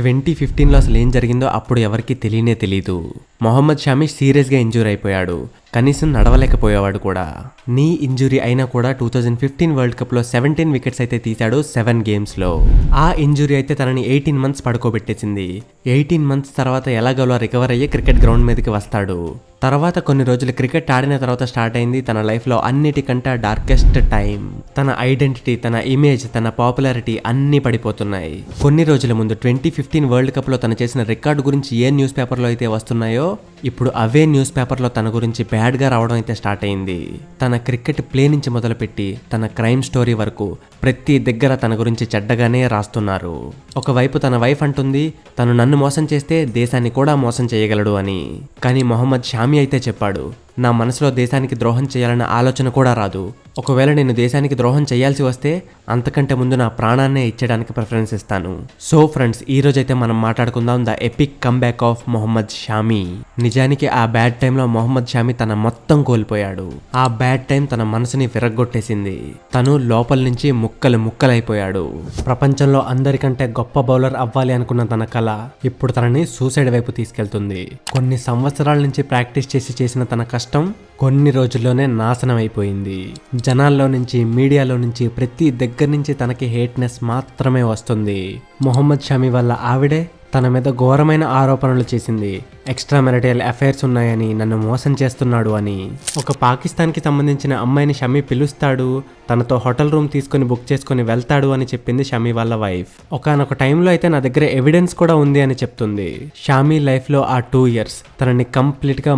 2015లో అసలు ఏం జరిగిందో అప్పుడు ఎవరికి తెలియనే తెలీదు. మొహమ్మద్ షమి సీరియస్గా ఇంజూర్ అయిపోయాడు. కనీసం నడవలేకపోయేవాడు కూడా. నీ ఇంజురీ అయినా కూడా 2015 వరల్డ్ కప్లో 17 వికెట్స్ అయితే తీశాడు 7 గేమ్స్లో. ఆ ఇంజురీ అయితే తనని 18 మంత్స్ పడుకోబెట్టేసింది. 18 మంత్స్ తర్వాత ఎలాగోలా రికవర్ అయ్యి క్రికెట్ గ్రౌండ్ మీదకి వస్తాడు. తర్వాత కొన్ని రోజులు క్రికెట్ ఆడిన తర్వాత స్టార్ట్ అయింది తన లైఫ్లో అన్నిటికంటే డార్కెస్ట్ టైం. తన ఐడెంటిటీ, తన ఇమేజ్, తన పాపులారిటీ అన్నీ పడిపోతున్నాయి. కొన్ని రోజుల ముందు 2015 వరల్డ్ కప్లో తను చేసిన రికార్డు గురించి ఏ న్యూస్ పేపర్లో అయితే వస్తున్నాయో ఇప్పుడు అవే న్యూస్ పేపర్లో తన గురించి బ్యాడ్గా రావడం అయితే స్టార్ట్ అయింది. తన క్రికెట్ ప్లే నుంచి మొదలుపెట్టి తన క్రైమ్ స్టోరీ వరకు ప్రతి దగ్గర తన గురించి చెడ్డగానే రాస్తున్నారు. ఒకవైపు తన వైఫ్ అంటుంది తను నన్ను మోసం చేస్తే దేశాన్ని కూడా మోసం చేయగలడు అని. కానీ మొహమ్మద్ షమి అయితే చెప్పాడు, నా మనసులో దేశానికి ద్రోహం చేయాలన్న ఆలోచన కూడా రాదు. ఒకవేళ నేను దేశానికి ద్రోహం చేయాల్సి వస్తే అంతకంటే ముందు నా ప్రాణాన్నే ఇచ్చేయడానికి ప్రిఫరెన్స్ ఇస్తాను. సో ఫ్రెండ్స్, ఈ రోజైతే మనం మాట్లాడుకుందాం the epic comeback of Mohammed Shami. నిజానికి ఆ బ్యాడ్ టైంలో మొహమ్మద్ షమి తన మొత్తం కోల్పోయాడు. ఆ బ్యాడ్ టైం తన మనసుని విరగ్గొట్టేసింది. తను లోపల నుంచి ముక్కలైపోయాడు. ప్రపంచంలో అందరికంటే గొప్ప బౌలర్ అవ్వాలి అనుకున్న తన కళ ఇప్పుడు తనని సూసైడ్ వైపు తీసుకెళ్తుంది. కొన్ని సంవత్సరాల నుంచి ప్రాక్టీస్ చేసిన తన కష్టం కొన్ని రోజుల్లోనే నాశనం అయిపోయింది. జనాల్లో నుంచి, మీడియాలో నుంచి, ప్రతి దగ్గర నుంచి తనకి హేట్నెస్ మాత్రమే వస్తుంది. మొహమ్మద్ షమి వల్ల ఆవిడే తన మీద ఘోరమైన ఆరోపణలు చేసింది. ఎక్స్ట్రా మ్యారిటల్ అఫైర్స్ ఉన్నాయని, నన్ను మోసం చేస్తున్నాడు అని. ఒక పాకిస్తాన్కి సంబంధించిన అమ్మాయిని షమి పిలుస్తాడు, తనతో హోటల్ రూమ్ తీసుకుని బుక్ చేసుకుని వెళ్తాడు అని చెప్పింది షమి వాళ్ళ వైఫ్. ఒకానొక టైంలో అయితే నా దగ్గర ఎవిడెన్స్ కూడా ఉంది అని చెప్తుంది. షమి లైఫ్లో ఆ 2 years తనని కంప్లీట్గా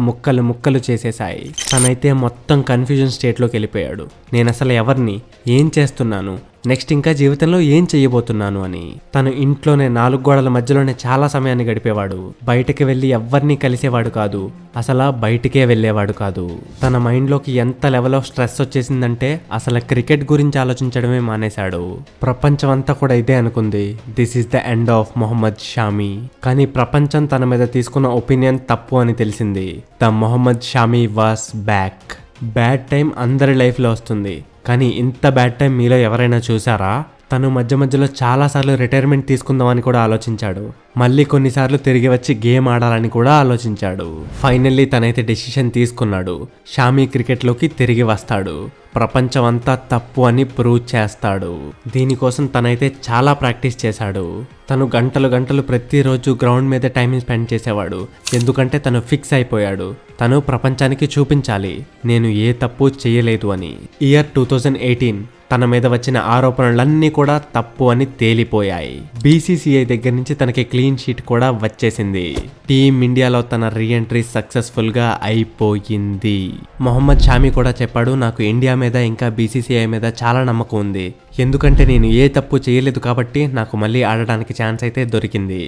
ముక్కలు చేసేశాయి. తనైతే మొత్తం కన్ఫ్యూజన్ స్టేట్లోకి వెళ్ళిపోయాడు. నేను అసలు ఎవరిని, ఏం చేస్తున్నాను, నెక్స్ట్ ఇంకా జీవితంలో ఏం చెయ్యబోతున్నాను అని. తను ఇంట్లోనే 4 గోడల మధ్యలోనే చాలా సమయాన్ని గడిపేవాడు. బయటకి వెళ్ళి ఎవ్వరినీ కలిసేవాడు కాదు, అసలు బయటికే వెళ్ళేవాడు కాదు. తన మైండ్లోకి ఎంత లెవెల్ ఆఫ్ స్ట్రెస్ వచ్చేసిందంటే అసలు క్రికెట్ గురించి ఆలోచించడమే మానేశాడు. ప్రపంచం అంతా కూడా ఇదే అనుకుంది, this is the end of Mohammed Shami. కానీ ప్రపంచం తన మీద తీసుకున్న ఒపీనియన్ తప్పు అని తెలిసింది. The Mohammed Shami was back. Bad time అందరి లైఫ్లో వస్తుంది, కానీ ఇంత బ్యాడ్ టైం మీలో ఎవరైనా చూసారా? తను మధ్యలో చాలాసార్లు రిటైర్మెంట్ తీసుకుందామని కూడా ఆలోచించాడు. మళ్ళీ కొన్నిసార్లు తిరిగి వచ్చి గేమ్ ఆడాలని కూడా ఆలోచించాడు. ఫైనల్లీ తనైతే డెసిషన్ తీసుకున్నాడు. షమి క్రికెట్లోకి తిరిగి వస్తాడు. ప్రపంచం అంతా తప్పు అని ప్రూవ్ చేస్తాడు. దీనికోసం తనైతే చాలా ప్రాక్టీస్ చేశాడు. తను గంటలు ప్రతిరోజు గ్రౌండ్ మీద టైం స్పెండ్ చేసేవాడు. ఎందుకంటే తను ఫిక్స్ అయిపోయాడు, తను ప్రపంచానికి చూపించాలి నేను ఏ తప్పు చేయలేదు అని. ఇయర్ 2018 తన మీద వచ్చిన ఆరోపణలన్నీ కూడా తప్పు అని తేలిపోయాయి. BCCI దగ్గర నుంచి తనకి క్లీన్ షీట్ కూడా వచ్చేసింది. టీమ్ ఇండియాలో తన రీఎంట్రీ సక్సెస్ఫుల్ గా అయిపోయింది. మొహమ్మద్ షమి కూడా చెప్పాడు, నాకు ఇండియా మీద ఇంకా BCCI మీద చాలా నమ్మకం ఉంది. ఎందుకంటే నేను ఏ తప్పు చేయలేదు కాబట్టి నాకు మళ్ళీ ఆడడానికి ఛాన్స్ అయితే దొరికింది.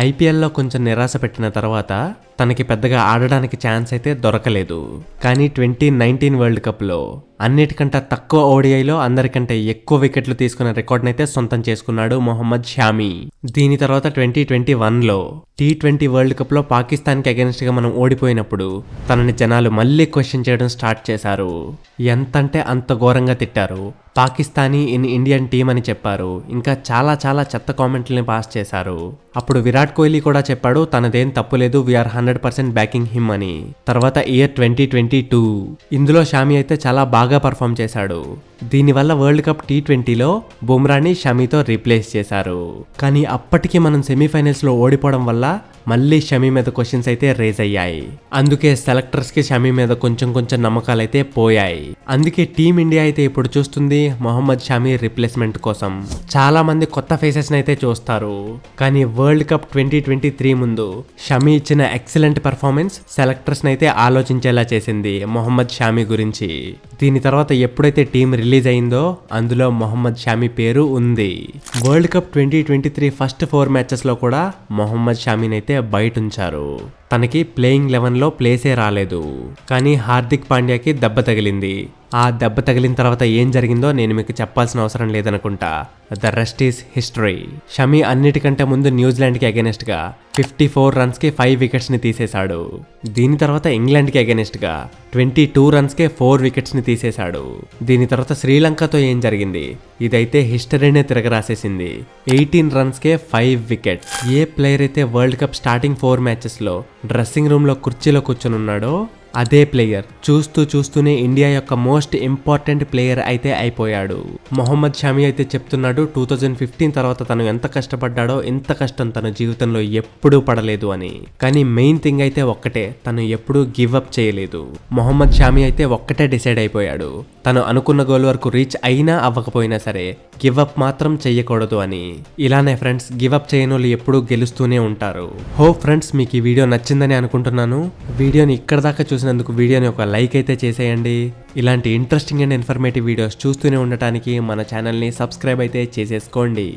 IPLలో కొంచెం నిరాశ పెట్టిన తర్వాత తనకి పెద్దగా ఆడడానికి ఛాన్స్ అయితే దొరకలేదు. కానీ 2019 వరల్డ్ కప్లో అన్నిటికంటే తక్కువ ODIలో అందరికంటే ఎక్కువ వికెట్లు తీసుకున్న రికార్డ్నైతే సొంతం చేసుకున్నాడు మొహమ్మద్ షమి. దీని తర్వాత 2021లో T20 వరల్డ్ కప్లో పాకిస్తాన్కి అగెన్స్ట్ గా మనం ఓడిపోయినప్పుడు తనని జనాలు మళ్ళీ క్వశ్చన్ చేయడం స్టార్ట్ చేశారు. ఎంతంటే అంత ఘోరంగా తిట్టారు. పాకిస్తానీ ఇన్ ఇండియన్ టీమ్ అని చెప్పారు. ఇంకా చాలా చెత్త కామెంట్లని పాస్ చేశారు. అప్పుడు విరాట్ కోహ్లీ కూడా చెప్పాడు తనదేం తప్పు లేదు, వీఆర్ 100% బ్యాకింగ్ హిమ్ అని. తర్వాత ఇయర్ 2022 ఇందులో షమి అయితే చాలా బాగా పర్ఫామ్ చేశాడు. దీనివల్ల వరల్డ్ కప్ T20లో బుమ్రాని షమితో రీప్లేస్ చేశారు. కానీ అప్పటికి మనం సెమీఫైనల్స్ లో ఓడిపోవడం వల్ల మళ్ళీ షమి మీద క్వశ్చన్స్ అయితే రేజ్ అయ్యాయి. అందుకే సెలెక్టర్స్ కి షమి మీద కొంచెం నమ్మకాలు అయితే పోయాయి. అందుకే టీమ్ ఇండియా అయితే ఇప్పుడు చూస్తుంది మొహమ్మద్ షమి రిప్లేస్మెంట్ కోసం. చాలా మంది కొత్త ఫేసెస్ అయితే చూస్తారు. కానీ వరల్డ్ కప్ 2023 ముందు షమి ఇచ్చిన ఎక్సలెంట్ పర్ఫార్మెన్స్ సెలెక్టర్స్ అయితే ఆలోచించేలా చేసింది మొహమ్మద్ షమి గురించి. దీని తర్వాత ఎప్పుడైతే టీం రిలీజ్ అయిందో అందులో మొహమ్మద్ షమి పేరు ఉంది. వరల్డ్ కప్ 2023 ఫస్ట్ 4 మ్యాచెస్ లో కూడా మొహమ్మద్ షమిని అయితే బయట ఉంచారు. తనకి ప్లేయింగ్ 11లో ప్లేసే రాలేదు. కానీ హార్దిక్ పాండ్యాకి దెబ్బ తగిలింది. ఆ దెబ్బ తగిలిన తర్వాత ఏం జరిగిందో నేను మీకు చెప్పాల్సిన అవసరం లేదనుకుంటా. The rest is history. Shami అన్నిటికంటే ముందు న్యూజిలాండ్కి అగెనిస్ట్గా 54 రన్స్కి 5 వికెట్స్ని తీసేశాడు. దీని తర్వాత ఇంగ్లాండ్కి అగెనిస్ట్గా 22 రన్స్కే 4 వికెట్స్ని తీసేశాడు. దీని తర్వాత శ్రీలంకతో ఏం జరిగింది, ఇదైతే హిస్టరీనే తిరగరాసేసింది. 18 రన్స్కే 5 వికెట్స్. ఏ ప్లేయర్ అయితే వరల్డ్ కప్ స్టార్టింగ్ 4 మ్యాచెస్లో డ్రెస్సింగ్ రూమ్లో కుర్చీలో కూర్చొని ఉన్నాడో అదే ప్లేయర్ చూస్తూనే ఇండియా యొక్క మోస్ట్ ఇంపార్టెంట్ ప్లేయర్ అయితే అయిపోయాడు. మొహమ్మద్ షమి అయితే చెప్తున్నాడు 2015 తర్వాత తను ఎంత కష్టపడ్డాడో ఇంత కష్టం తన జీవితంలో ఎప్పుడూ పడలేదు అని. కానీ మెయిన్ థింగ్ అయితే ఒక్కటే, తను ఎప్పుడూ గివ్ అప్ చేయలేదు. మొహమ్మద్ షమి అయితే ఒక్కటే డిసైడ్ అయిపోయాడు, తను అనుకున్న గోల్ వరకు రీచ్ అయినా అవ్వకపోయినా సరే గివ్ అప్ మాత్రం చెయ్యకూడదు అని. ఇలానే ఫ్రెండ్స్, గివ్ అప్ చేయని వాళ్ళు ఎప్పుడూ గెలుస్తూనే ఉంటారు. హోప్ ఫ్రెండ్స్ మీకు ఈ వీడియో నచ్చిందని అనుకుంటున్నాను. వీడియోని ఇక్కడ దాకా చూసినందుకు వీడియోని ఒక లైక్ అయితే చేసేయండి. ఇలాంటి ఇంట్రెస్టింగ్ అండ్ ఇన్ఫర్మేటివ్ వీడియోస్ చూస్తూనే ఉండటానికి మన ఛానల్ని సబ్స్క్రైబ్ అయితే చేసేసుకోండి.